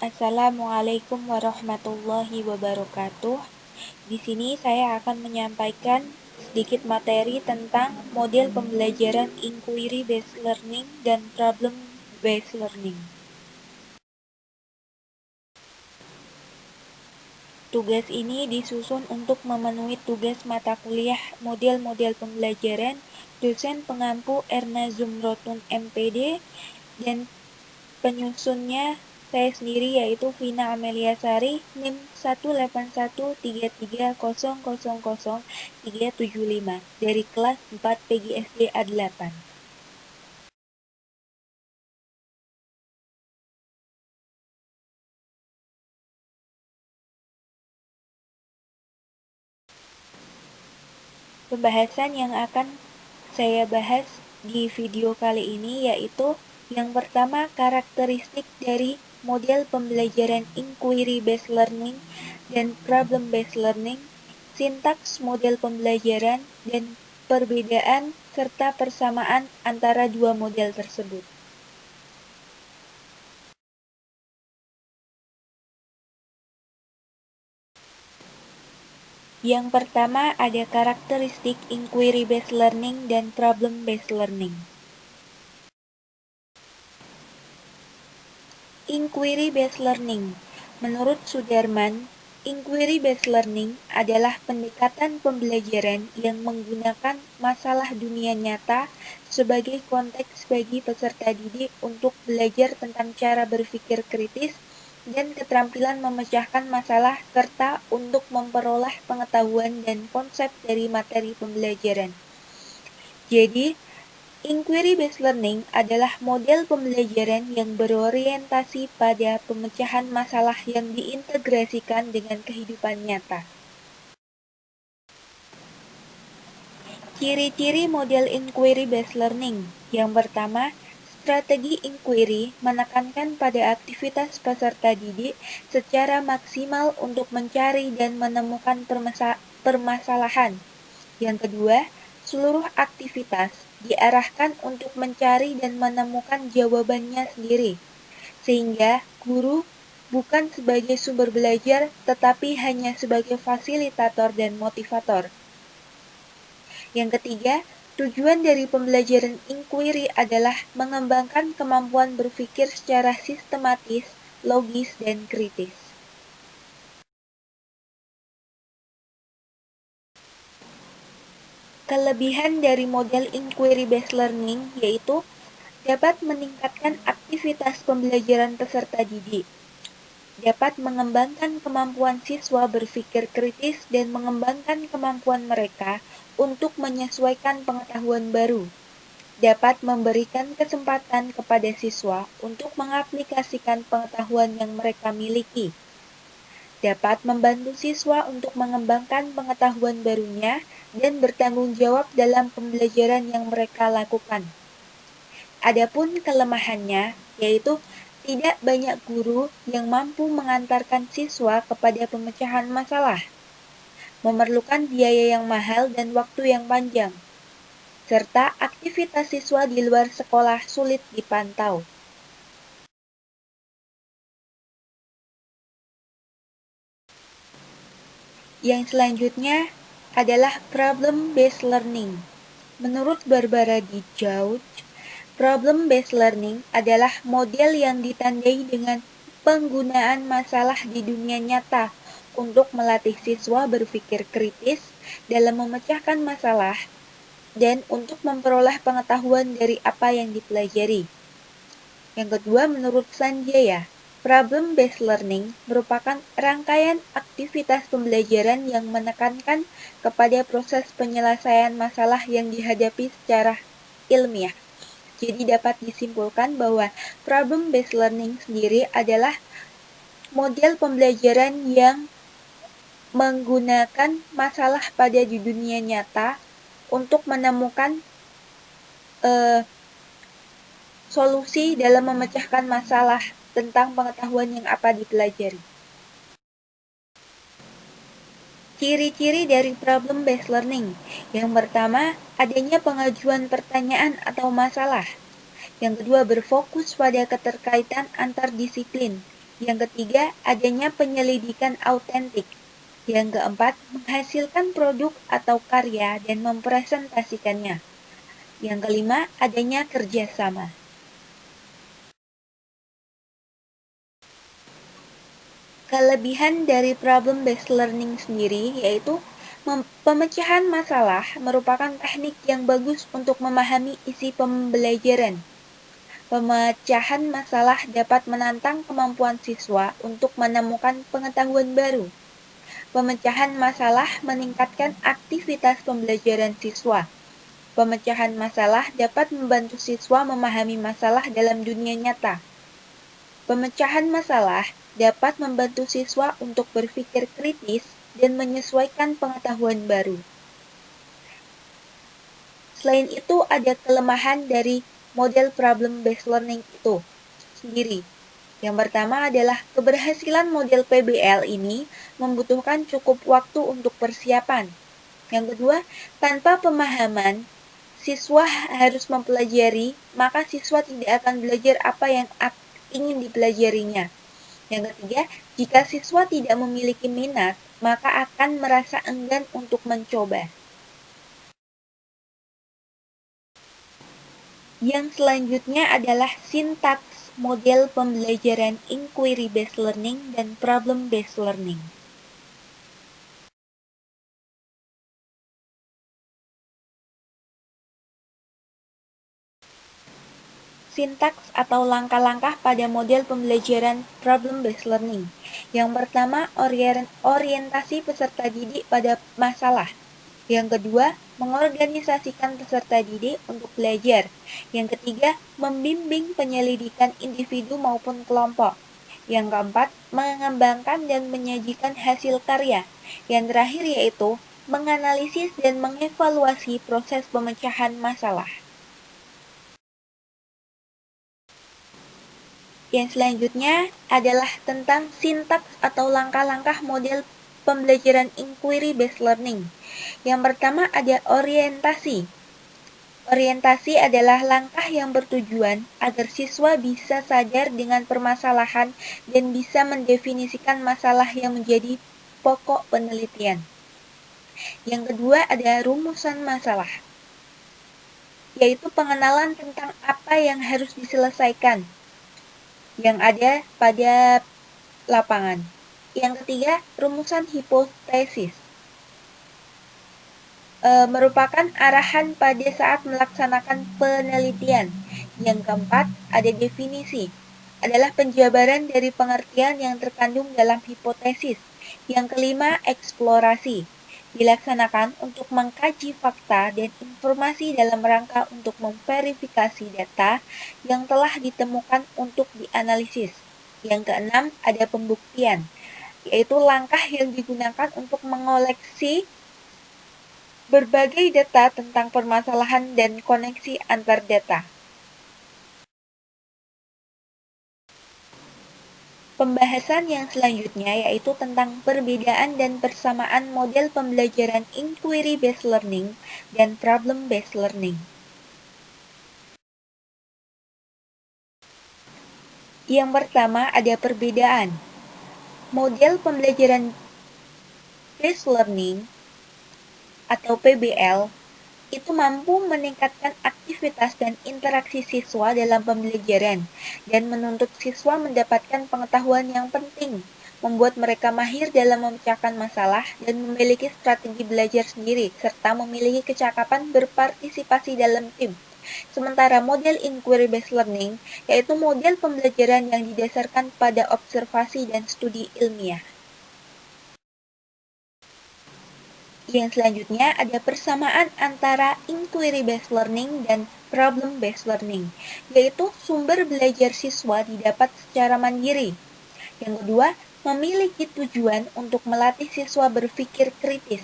Assalamualaikum warahmatullahi wabarakatuh. Di sini saya akan menyampaikan sedikit materi tentang model pembelajaran inquiry based learning dan problem based learning. Tugas ini disusun untuk memenuhi tugas mata kuliah model-model pembelajaran dosen pengampu Erna Zumrotun MPD dan penyusunnya saya sendiri yaitu Vina Amelia Sari, NIM 18130000375 dari kelas 4 PGSD A8. Pembahasan yang akan saya bahas di video kali ini yaitu yang pertama, karakteristik dari model pembelajaran inquiry based learning dan problem based learning, sintaks model pembelajaran, dan perbedaan serta persamaan antara dua model tersebut. Yang pertama ada karakteristik inquiry based learning dan problem based learning. Inquiry based learning. Menurut Sudarman, inquiry based learning adalah pendekatan pembelajaran yang menggunakan masalah dunia nyata sebagai konteks bagi peserta didik untuk belajar tentang cara berpikir kritis dan keterampilan memecahkan masalah serta untuk memperoleh pengetahuan dan konsep dari materi pembelajaran. Jadi, inquiry-based learning adalah model pembelajaran yang berorientasi pada pemecahan masalah yang diintegrasikan dengan kehidupan nyata. Ciri-ciri model inquiry-based learning. Yang pertama, strategi inquiry menekankan pada aktivitas peserta didik secara maksimal untuk mencari dan menemukan permasalahan. Yang kedua, seluruh aktivitas diarahkan untuk mencari dan menemukan jawabannya sendiri, sehingga guru bukan sebagai sumber belajar, tetapi hanya sebagai fasilitator dan motivator. Yang ketiga, tujuan dari pembelajaran inquiry adalah mengembangkan kemampuan berpikir secara sistematis, logis, dan kritis. Kelebihan dari model inquiry-based learning yaitu dapat meningkatkan aktivitas pembelajaran peserta didik, dapat mengembangkan kemampuan siswa berpikir kritis dan mengembangkan kemampuan mereka untuk menyesuaikan pengetahuan baru, dapat memberikan kesempatan kepada siswa untuk mengaplikasikan pengetahuan yang mereka miliki, dapat membantu siswa untuk mengembangkan pengetahuan barunya dan bertanggung jawab dalam pembelajaran yang mereka lakukan. Adapun kelemahannya, yaitu tidak banyak guru yang mampu mengantarkan siswa kepada pemecahan masalah, memerlukan biaya yang mahal dan waktu yang panjang, serta aktivitas siswa di luar sekolah sulit dipantau. Yang selanjutnya adalah problem-based learning. Menurut Barbara D. Jauch, problem-based learning adalah model yang ditandai dengan penggunaan masalah di dunia nyata untuk melatih siswa berpikir kritis dalam memecahkan masalah dan untuk memperoleh pengetahuan dari apa yang dipelajari. Yang kedua, menurut Sanjaya, problem-based learning merupakan rangkaian aktivitas pembelajaran yang menekankan kepada proses penyelesaian masalah yang dihadapi secara ilmiah. Jadi dapat disimpulkan bahwa problem-based learning sendiri adalah model pembelajaran yang menggunakan masalah pada di dunia nyata untuk menemukan solusi dalam memecahkan masalah tentang pengetahuan yang apa dipelajari. Ciri-ciri dari problem-based learning. Yang pertama, adanya pengajuan pertanyaan atau masalah. Yang kedua, berfokus pada keterkaitan antar disiplin. Yang ketiga, adanya penyelidikan autentik. Yang keempat, menghasilkan produk atau karya dan mempresentasikannya. Yang kelima, adanya kerjasama. Kelebihan dari problem-based learning sendiri yaitu pemecahan masalah merupakan teknik yang bagus untuk memahami isi pembelajaran. Pemecahan masalah dapat menantang kemampuan siswa untuk menemukan pengetahuan baru. Pemecahan masalah meningkatkan aktivitas pembelajaran siswa. Pemecahan masalah dapat membantu siswa memahami masalah dalam dunia nyata. Pemecahan masalah dapat membantu siswa untuk berpikir kritis dan menyesuaikan pengetahuan baru. Selain itu, ada kelemahan dari model problem-based learning itu sendiri. Yang pertama adalah keberhasilan model PBL ini membutuhkan cukup waktu untuk persiapan. Yang kedua, tanpa pemahaman, siswa harus mempelajari, maka siswa tidak akan belajar apa yang ingin dipelajarinya. Yang ketiga, jika siswa tidak memiliki minat, maka akan merasa enggan untuk mencoba. Yang selanjutnya adalah sintaks model pembelajaran inquiry-based learning dan problem-based learning. Sintaks atau langkah-langkah pada model pembelajaran problem-based learning. Yang pertama, orientasi peserta didik pada masalah. Yang kedua, mengorganisasikan peserta didik untuk belajar. Yang ketiga, membimbing penyelidikan individu maupun kelompok. Yang keempat, mengembangkan dan menyajikan hasil karya. Yang terakhir yaitu menganalisis dan mengevaluasi proses pemecahan masalah. Yang selanjutnya adalah tentang sintaks atau langkah-langkah model pembelajaran inquiry-based learning. Yang pertama ada orientasi. Orientasi adalah langkah yang bertujuan agar siswa bisa sadar dengan permasalahan dan bisa mendefinisikan masalah yang menjadi pokok penelitian. Yang kedua ada rumusan masalah, yaitu pengenalan tentang apa yang harus diselesaikan yang ada pada lapangan. Yang ketiga, rumusan hipotesis. Merupakan arahan pada saat melaksanakan penelitian. Yang keempat, ada definisi. Adalah penjabaran dari pengertian yang terkandung dalam hipotesis. Yang kelima, eksplorasi. Dilaksanakan untuk mengkaji fakta dan informasi dalam rangka untuk memverifikasi data yang telah ditemukan untuk dianalisis. Yang keenam, ada pembuktian, yaitu langkah yang digunakan untuk mengoleksi berbagai data tentang permasalahan dan koneksi antar data. Pembahasan yang selanjutnya yaitu tentang perbedaan dan persamaan model pembelajaran inquiry-based learning dan problem-based learning. Yang pertama ada perbedaan. Model pembelajaran based learning atau PBL itu mampu meningkatkan aktivitas dan interaksi siswa dalam pembelajaran dan menuntut siswa mendapatkan pengetahuan yang penting, membuat mereka mahir dalam memecahkan masalah dan memiliki strategi belajar sendiri, serta memiliki kecakapan berpartisipasi dalam tim. Sementara model inquiry-based learning yaitu model pembelajaran yang didasarkan pada observasi dan studi ilmiah. Yang selanjutnya ada persamaan antara inquiry-based learning dan problem-based learning, yaitu sumber belajar siswa didapat secara mandiri. Yang kedua, memiliki tujuan untuk melatih siswa berpikir kritis.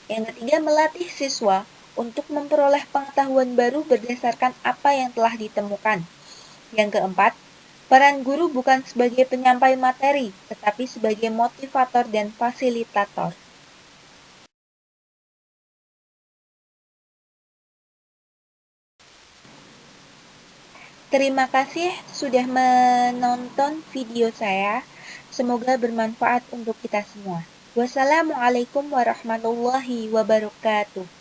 Yang ketiga, melatih siswa untuk memperoleh pengetahuan baru berdasarkan apa yang telah ditemukan. Yang keempat, peran guru bukan sebagai penyampai materi, tetapi sebagai motivator dan fasilitator. Terima kasih sudah menonton video saya. Semoga bermanfaat untuk kita semua. Wassalamualaikum warahmatullahi wabarakatuh.